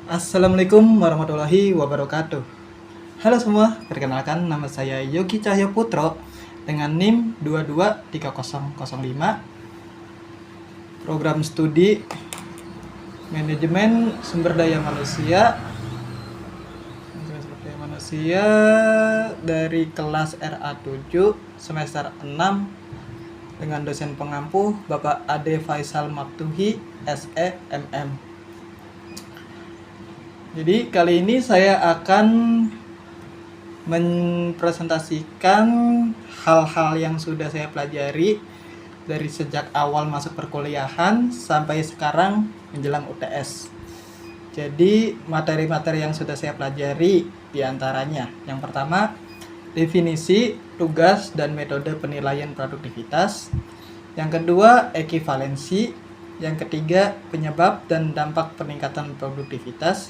Assalamualaikum warahmatullahi wabarakatuh. Halo semua, perkenalkan nama saya Yogi Cahyo Putro dengan NIM 223005, program studi Manajemen Sumber Daya Manusia dari kelas RA7 semester 6 dengan dosen pengampu Bapak Ade Faisal Maftuhi SEMM. Jadi kali ini saya akan mempresentasikan hal-hal yang sudah saya pelajari dari sejak awal masuk perkuliahan sampai sekarang menjelang UTS. Jadi materi-materi yang sudah saya pelajari diantaranya: yang pertama, definisi, tugas, dan metode penilaian produktivitas. Yang kedua, ekivalensi. Yang ketiga, penyebab dan dampak peningkatan produktivitas.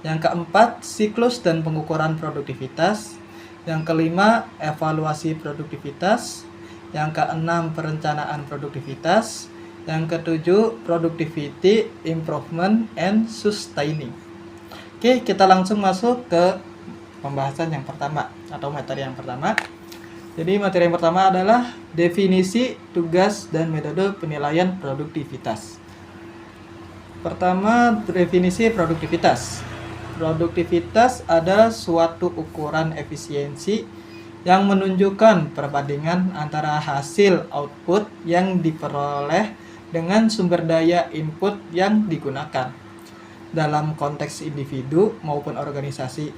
Yang keempat, siklus dan pengukuran produktivitas. Yang kelima, evaluasi produktivitas. Yang keenam, perencanaan produktivitas. Yang ketujuh, productivity improvement and sustaining. Oke, kita langsung masuk ke pembahasan yang pertama atau materi yang pertama. Jadi materi yang pertama adalah definisi, tugas, dan metode penilaian produktivitas. Pertama, definisi produktivitas. Produktivitas adalah suatu ukuran efisiensi yang menunjukkan perbandingan antara hasil output yang diperoleh dengan sumber daya input yang digunakan dalam konteks individu maupun organisasi.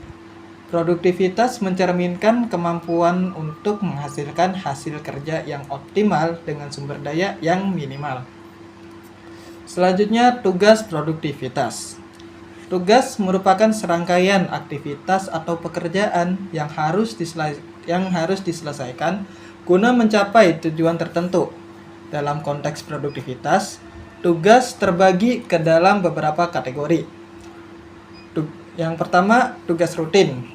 Produktivitas mencerminkan kemampuan untuk menghasilkan hasil kerja yang optimal dengan sumber daya yang minimal. Selanjutnya, tugas produktivitas. Tugas merupakan serangkaian aktivitas atau pekerjaan yang harus diselesaikan guna mencapai tujuan tertentu. Dalam konteks produktivitas, tugas terbagi ke dalam beberapa kategori. Yang pertama, tugas rutin.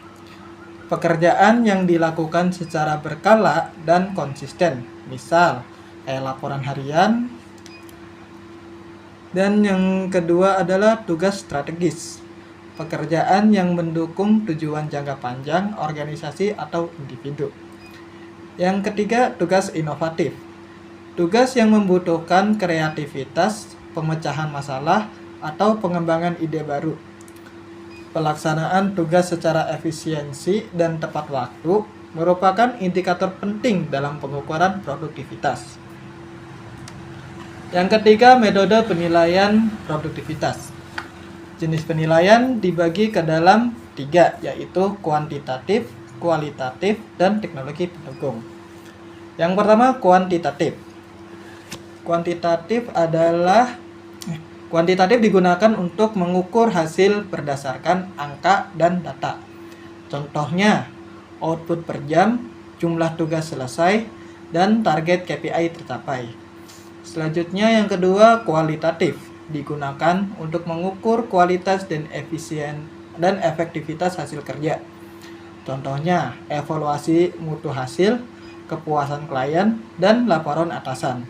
Pekerjaan yang dilakukan secara berkala dan konsisten, misal laporan harian. Dan yang kedua adalah tugas strategis. Pekerjaan yang mendukung tujuan jangka panjang organisasi atau individu. Yang ketiga, tugas inovatif. Tugas yang membutuhkan kreativitas, pemecahan masalah, atau pengembangan ide baru. Pelaksanaan tugas secara efisiensi dan tepat waktu merupakan indikator penting dalam pengukuran produktivitas. Yang ketiga, metode penilaian produktivitas. Jenis penilaian dibagi ke dalam 3, yaitu kuantitatif, kualitatif, dan teknologi pendukung. Yang pertama, kuantitatif. Kuantitatif digunakan untuk mengukur hasil berdasarkan angka dan data. Contohnya, output per jam, jumlah tugas selesai, dan target KPI tercapai. Selanjutnya yang kedua, kualitatif, digunakan untuk mengukur kualitas dan efektivitas hasil kerja. Contohnya, evaluasi mutu hasil, kepuasan klien, dan laporan atasan.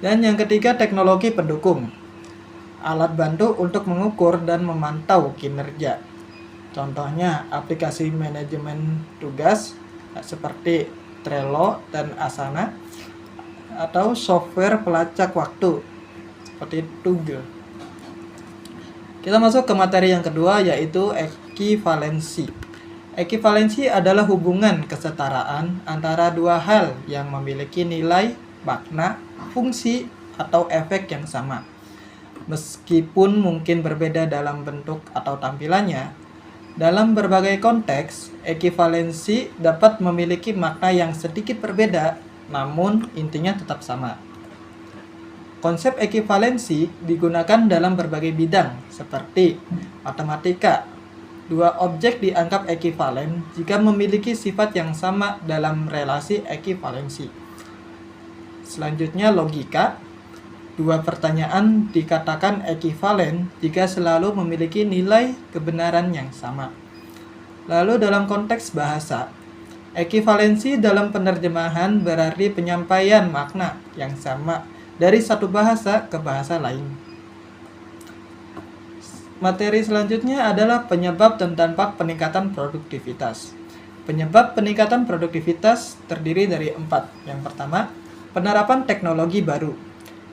Dan yang ketiga, teknologi pendukung, alat bantu untuk mengukur dan memantau kinerja. Contohnya, aplikasi manajemen tugas seperti Trello dan Asana, atau software pelacak waktu seperti Google. Kita masuk ke materi yang kedua, yaitu ekivalensi. Ekivalensi adalah hubungan kesetaraan antara dua hal yang memiliki nilai, makna, fungsi, atau efek yang sama. Meskipun mungkin berbeda dalam bentuk atau tampilannya, dalam berbagai konteks, ekivalensi dapat memiliki makna yang sedikit berbeda, namun intinya tetap sama. Konsep ekivalensi digunakan dalam berbagai bidang seperti matematika. Dua objek dianggap ekivalen jika memiliki sifat yang sama dalam relasi ekivalensi. Selanjutnya, logika. Dua pertanyaan dikatakan ekivalen jika selalu memiliki nilai kebenaran yang sama. Lalu dalam konteks bahasa, ekivalensi dalam penerjemahan berarti penyampaian makna yang sama dari satu bahasa ke bahasa lain. Materi selanjutnya adalah penyebab dan dampak peningkatan produktivitas. Penyebab peningkatan produktivitas terdiri dari 4. Yang pertama, penerapan teknologi baru.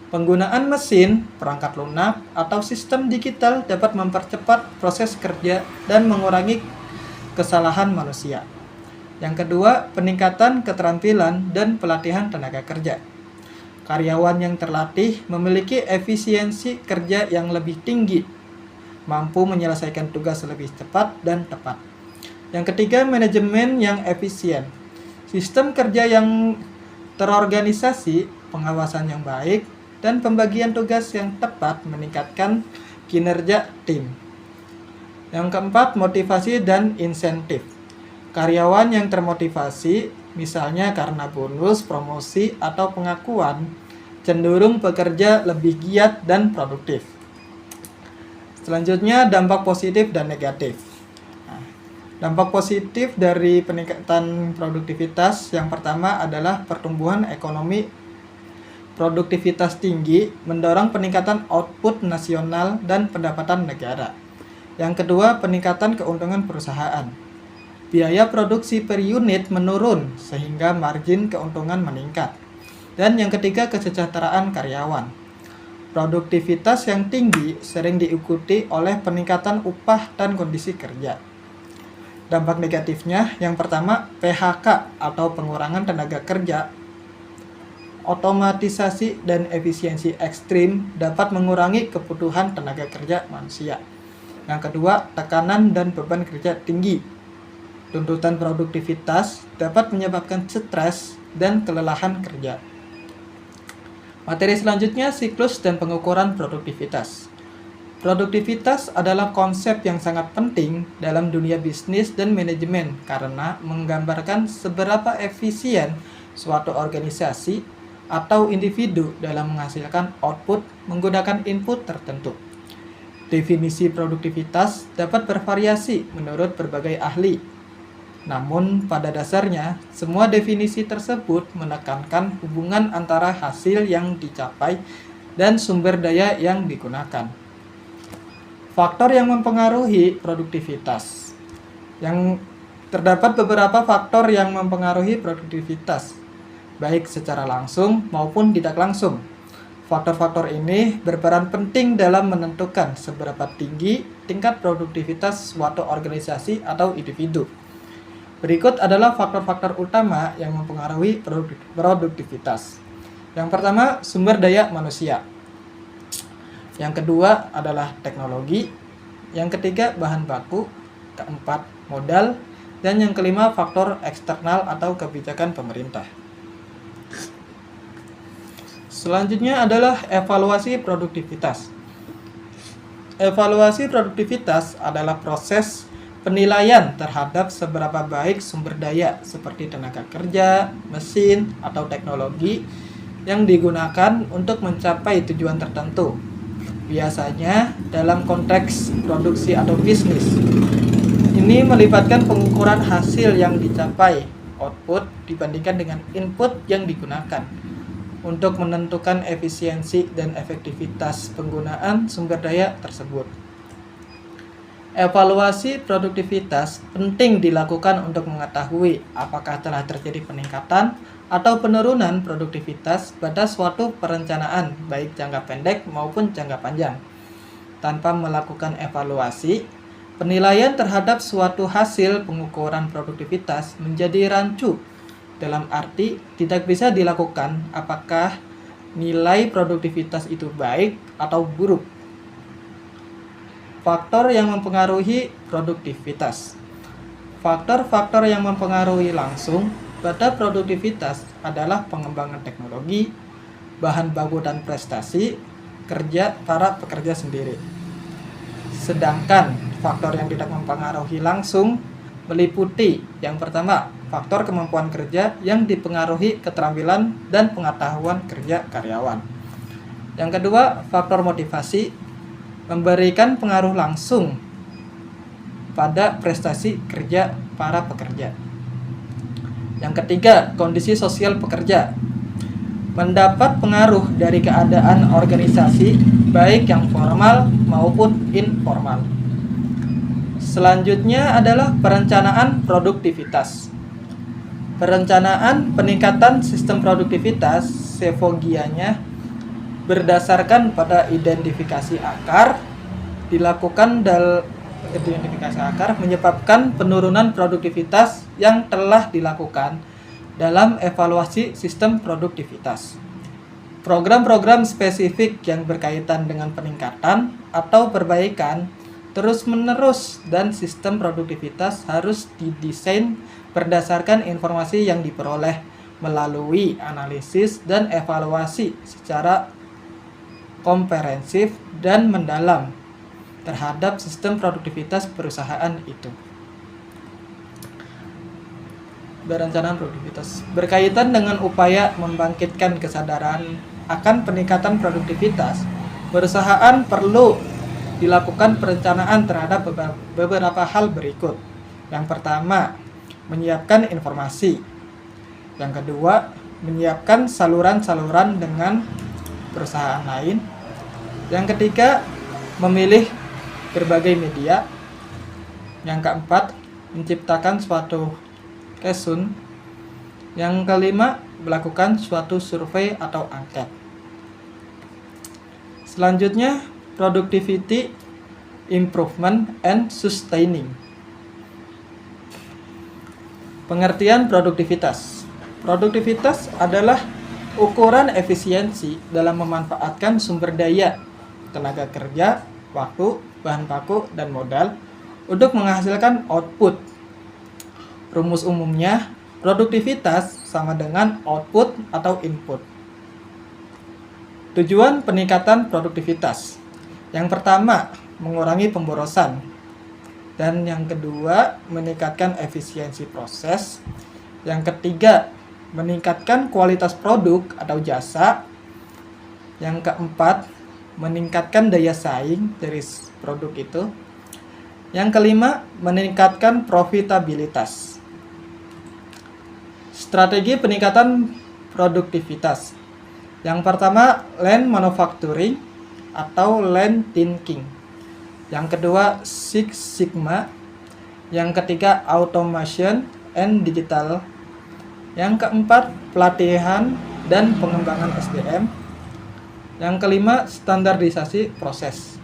Penggunaan mesin, perangkat lunak, atau sistem digital dapat mempercepat proses kerja dan mengurangi kesalahan manusia. Yang kedua, peningkatan keterampilan dan pelatihan tenaga kerja. Karyawan yang terlatih memiliki efisiensi kerja yang lebih tinggi, mampu menyelesaikan tugas lebih cepat dan tepat. Yang ketiga, manajemen yang efisien. Sistem kerja yang terorganisasi, pengawasan yang baik, dan pembagian tugas yang tepat meningkatkan kinerja tim. Yang keempat, motivasi dan insentif. Karyawan yang termotivasi, misalnya karena bonus, promosi, atau pengakuan, cenderung bekerja lebih giat dan produktif. Selanjutnya, dampak positif dan negatif. Dampak positif dari peningkatan produktivitas yang pertama adalah pertumbuhan ekonomi. Produktivitas tinggi mendorong peningkatan output nasional dan pendapatan negara. Yang kedua, peningkatan keuntungan perusahaan. Biaya produksi per unit menurun sehingga margin keuntungan meningkat. Dan yang ketiga, kesejahteraan karyawan. Produktivitas yang tinggi sering diikuti oleh peningkatan upah dan kondisi kerja. Dampak negatifnya, yang pertama, PHK atau pengurangan tenaga kerja. Otomatisasi dan efisiensi ekstrim dapat mengurangi kebutuhan tenaga kerja manusia. Yang kedua, tekanan dan beban kerja tinggi. Tuntutan produktivitas dapat menyebabkan stres dan kelelahan kerja. Materi selanjutnya, siklus dan pengukuran produktivitas. Produktivitas adalah konsep yang sangat penting dalam dunia bisnis dan manajemen karena menggambarkan seberapa efisien suatu organisasi atau individu dalam menghasilkan output menggunakan input tertentu. Definisi produktivitas dapat bervariasi menurut berbagai ahli. Namun, pada dasarnya, semua definisi tersebut menekankan hubungan antara hasil yang dicapai dan sumber daya yang digunakan. Faktor yang mempengaruhi produktivitas. Terdapat beberapa faktor yang mempengaruhi produktivitas, baik secara langsung maupun tidak langsung. Faktor-faktor ini berperan penting dalam menentukan seberapa tinggi tingkat produktivitas suatu organisasi atau individu. Berikut adalah faktor-faktor utama yang mempengaruhi produktivitas. Yang pertama, sumber daya manusia. Yang kedua adalah teknologi. Yang ketiga, bahan baku. Keempat, modal. Dan yang kelima, faktor eksternal atau kebijakan pemerintah. Selanjutnya adalah evaluasi produktivitas. Evaluasi produktivitas adalah proses penilaian terhadap seberapa baik sumber daya seperti tenaga kerja, mesin, atau teknologi yang digunakan untuk mencapai tujuan tertentu. Biasanya dalam konteks produksi atau bisnis. Ini melibatkan pengukuran hasil yang dicapai, output dibandingkan dengan input yang digunakan untuk menentukan efisiensi dan efektivitas penggunaan sumber daya tersebut. Evaluasi produktivitas penting dilakukan untuk mengetahui apakah telah terjadi peningkatan atau penurunan produktivitas pada suatu perencanaan baik jangka pendek maupun jangka panjang. Tanpa melakukan evaluasi, penilaian terhadap suatu hasil pengukuran produktivitas menjadi rancu, dalam arti tidak bisa dilakukan apakah nilai produktivitas itu baik atau buruk. Faktor yang mempengaruhi produktivitas. Faktor-faktor yang mempengaruhi langsung pada produktivitas adalah pengembangan teknologi, bahan baku dan prestasi kerja para pekerja sendiri. Sedangkan faktor yang tidak mempengaruhi langsung meliputi yang pertama, faktor kemampuan kerja yang dipengaruhi keterampilan dan pengetahuan kerja karyawan. Yang kedua, faktor motivasi memberikan pengaruh langsung pada prestasi kerja para pekerja. Yang ketiga, kondisi sosial pekerja mendapat pengaruh dari keadaan organisasi baik yang formal maupun informal. Selanjutnya adalah perencanaan produktivitas. Perencanaan peningkatan sistem produktivitas sefogianya berdasarkan pada identifikasi akar menyebabkan penurunan produktivitas yang telah dilakukan dalam evaluasi sistem produktivitas. Program-program spesifik yang berkaitan dengan peningkatan atau perbaikan terus-menerus dan sistem produktivitas harus didesain berdasarkan informasi yang diperoleh melalui analisis dan evaluasi secara komprehensif dan mendalam terhadap sistem produktivitas perusahaan itu. Perencanaan produktivitas berkaitan dengan upaya membangkitkan kesadaran akan peningkatan produktivitas. Perusahaan perlu dilakukan perencanaan terhadap beberapa hal berikut. Yang pertama, menyiapkan informasi. Yang kedua, menyiapkan saluran-saluran dengan perusahaan lain. Yang ketiga, memilih berbagai media. Yang keempat, menciptakan suatu kesun. Yang kelima, melakukan suatu survei atau angket. Selanjutnya, productivity improvement and sustaining. Pengertian produktivitas. Produktivitas adalah ukuran efisiensi dalam memanfaatkan sumber daya, tenaga kerja, waktu, bahan baku, dan modal untuk menghasilkan output. Rumus umumnya, produktivitas sama dengan output atau input. Tujuan peningkatan produktivitas. Yang pertama, mengurangi pemborosan. Dan yang kedua, meningkatkan efisiensi proses. Yang ketiga, meningkatkan kualitas produk atau jasa. Yang keempat, meningkatkan daya saing dari produk itu. Yang kelima, meningkatkan profitabilitas. Strategi peningkatan produktivitas. Yang pertama, lean manufacturing atau lean thinking. Yang kedua, Six Sigma. Yang ketiga, automation and digital. Yang keempat, pelatihan dan pengembangan SDM. Yang kelima, standarisasi proses.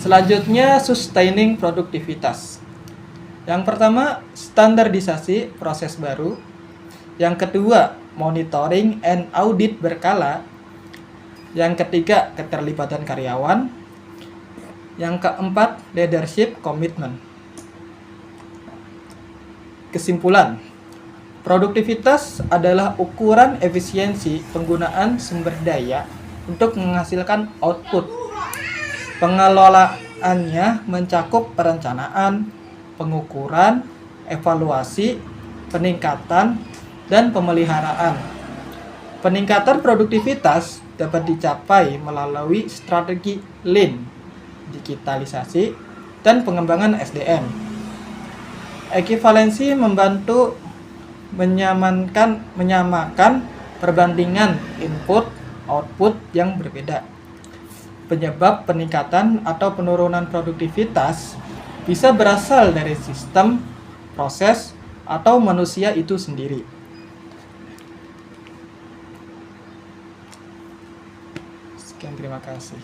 Selanjutnya, sustaining produktivitas. Yang pertama, standarisasi proses baru. Yang kedua, monitoring and audit berkala. Yang ketiga, keterlibatan karyawan. Yang keempat, leadership commitment. Kesimpulan, produktivitas adalah ukuran efisiensi penggunaan sumber daya untuk menghasilkan output. Pengelolaannya mencakup perencanaan, pengukuran, evaluasi, peningkatan, dan pemeliharaan. Peningkatan produktivitas dapat dicapai melalui strategi lean, digitalisasi, dan pengembangan SDM. Ekivalensi membantu menyamakan perbandingan input-output yang berbeda. Penyebab peningkatan atau penurunan produktivitas bisa berasal dari sistem, proses, atau manusia itu sendiri. Sekian, terima kasih.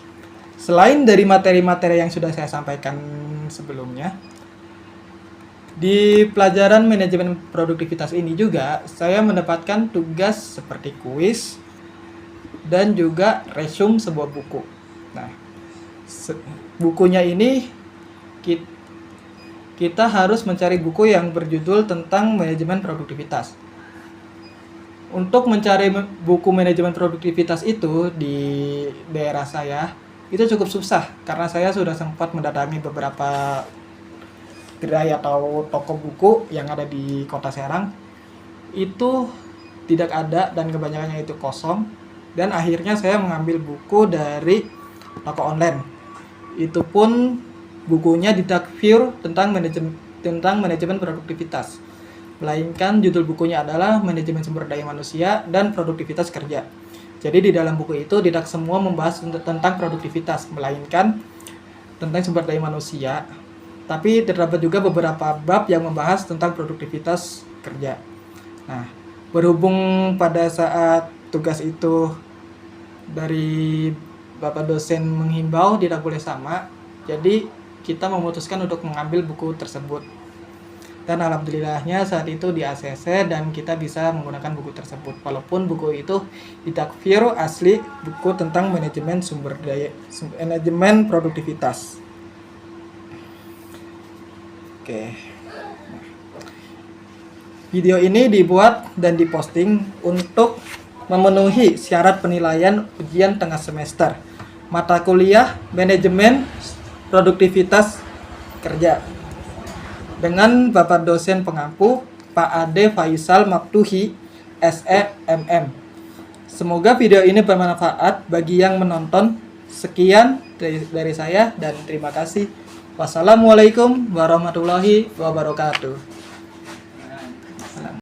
Selain dari materi-materi yang sudah saya sampaikan sebelumnya, di pelajaran manajemen produktivitas ini juga saya mendapatkan tugas seperti kuis dan juga resume sebuah buku. Nah, bukunya ini kita harus mencari buku yang berjudul tentang manajemen produktivitas. Untuk mencari buku manajemen produktivitas itu di daerah saya itu cukup susah karena saya sudah sempat mendatangi beberapa gerai atau toko buku yang ada di Kota Serang. Itu tidak ada dan kebanyakannya itu kosong, dan akhirnya saya mengambil buku dari toko online. Itu pun bukunya tidak pure tentang manajemen produktivitas, melainkan judul bukunya adalah Manajemen Sumber Daya Manusia dan Produktivitas Kerja. Jadi di dalam buku itu tidak semua membahas tentang produktivitas, melainkan tentang sumber daya manusia. Tapi terdapat juga beberapa bab yang membahas tentang produktivitas kerja. Nah, berhubung pada saat tugas itu dari Bapak dosen menghimbau tidak boleh sama, jadi kita memutuskan untuk mengambil buku tersebut. Dan alhamdulillahnya saat itu di ACC dan kita bisa menggunakan buku tersebut. Walaupun buku itu ditakfir asli buku tentang manajemen sumber daya, manajemen produktivitas. Oke. Video ini dibuat dan diposting untuk memenuhi syarat penilaian ujian tengah semester mata kuliah manajemen produktivitas kerja dengan Bapak dosen pengampu Pak Ade Faisal Maftuhi SEMM. Semoga video ini bermanfaat bagi yang menonton. Sekian dari saya dan terima kasih. Wassalamualaikum warahmatullahi wabarakatuh.